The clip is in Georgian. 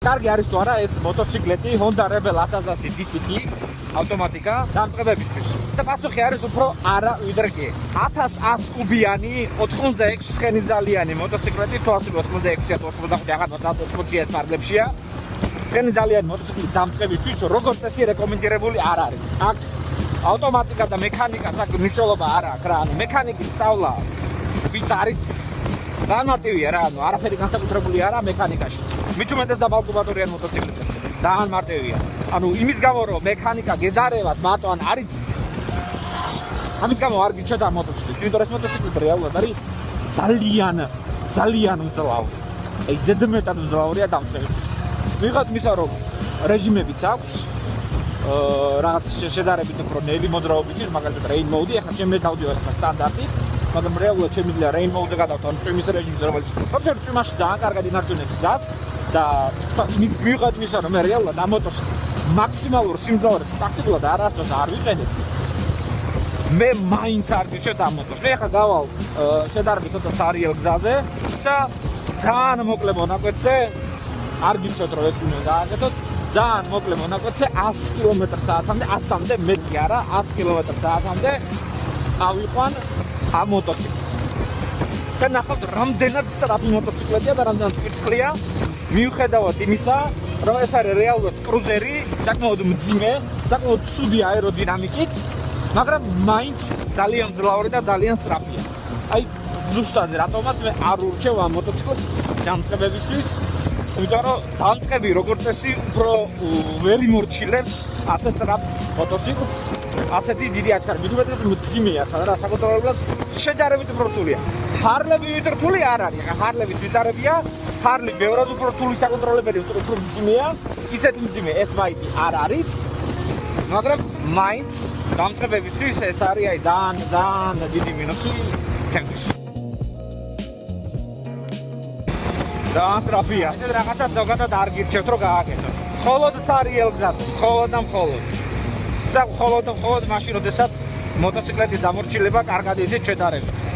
კარგი არის თუ არა ეს მოტოციკლეტი Honda Rebel 1000 DCT ავტომატიკა დამწყებებისთვის. და პასუხი არის უფრო არა ვიდრე კი. 1100 კუბიანი 86 ცხენიძალიანი მოტოციკლეტი თვალსი 86-85 აღარ 80-90 ფარგლებშია. ცხენიძალიანი მოტოციკლი დამწყებისთვის როგორც წესი რეკომენდირებული არ არის. აქ ავტომატიკა და მექანიკა საკუთარ მნიშვნელობა არ აქვს რა. ანუ მექანიკის სწავლა ვიც არის განმარტივია რა. ანუ არაფერი განსაკუთრებული არაა მექანიკაში. მით უმეტეს დაბალკუბატორიან მოტოციკლებზე. ძალიან მარტივია. ანუ იმის გამო რომ მექანიკა გეზარებათ მარტო ან არის ამის გამო არ გიჩვენა მოტოციკლი. იმიტომ რომ ეს მოტოციკლი რეალურად არის ძალიან მძლავრი. აი ზედმეტად მძლავრია დამწყებით. ვიღაც მისა რომ რეჟიმებიც აქვს რაღაც შედარებით უფრო ნელი მოძრაობითი, მაგალითად rain mode-ი, ახლა ჩემი დავდივარ ახლა სტანდარტით, მაგრამ რეალურად შემიძლია rain mode-ზე გადავთვალ წვიმის რეჟიმზე, რომელიც თორემ წვიმაში ძალიან კარგად ინარჩუნებს გზას და იმის ვიღაც მისა რომ მე რეალურად ამ მოტოს მაქსიმალურ სიმძლავრეს პრაქტიკულად არასდროს არ ვიყენებ. მე მაინც არ გიჩვენებ ამ მოტოს. მე ახლა გავალ შედარებით ცოტა სარიელ გზაზე და ძალიან მოკლე მონაკვეთზე არ გიჩვენებ რომ ეს უნდა გააკეთოთ. ძალიან მოკლე მონაკვეთზე 100 კმ/სთ-მდე, 100-მდე მეტი არა, 100 კმ/სთ-მდე ავიყვან ამ მოტოციკლს. და ნახავთ რამდენად სწრაფი მოტოციკლია და რამდენად სპირტკლია. მიუხედავად იმისა, რომ ეს არის რეალურად კრუზერი, საკმაოდ მძიმე, საკმაოდ ცუდი აეროდინამიკით, მაგრამ მაინც ძალიან მძლავრი და ძალიან სწრაფია. აი ზუსტად რატომაც მე არ ურჩევ ამ მოტოციკლს დამწყებებისთვის. იმიტომ რომ დამწყები როგორც წესი უფრო ვერ იმორჩილებს ასე სწრაფ მოტოციკლს, ასეთი დიდი აჩქარი. მით უმეტეს მძიმეა რა, საკუთრებულად შედარებით უფრო რთულია. ჰარლები ვით რთული არ არის. ახლა ჰარლების ვიზარებია, ჰარლი ბევრად უფრო რთული საკონტროლებელი, უფრო მძიმეა. ისეთი მძიმე ეს მაინც არ არის. მაგრამ მაინც დამწყებებისთვის ეს არის აი ძალიან დიდი მინუსი ჩემთვის. ძალიან სწრაფია. ეს რაღაცა ზოგადად არ გირჩევთ რომ გააკეთოთ. მხოლოდ სარიელ გზაზე, მხოლოდ და მხოლოდ მაშინ, როდესაც მოტოციკლეთის დამორჩილება კარგად იცით შედარებით.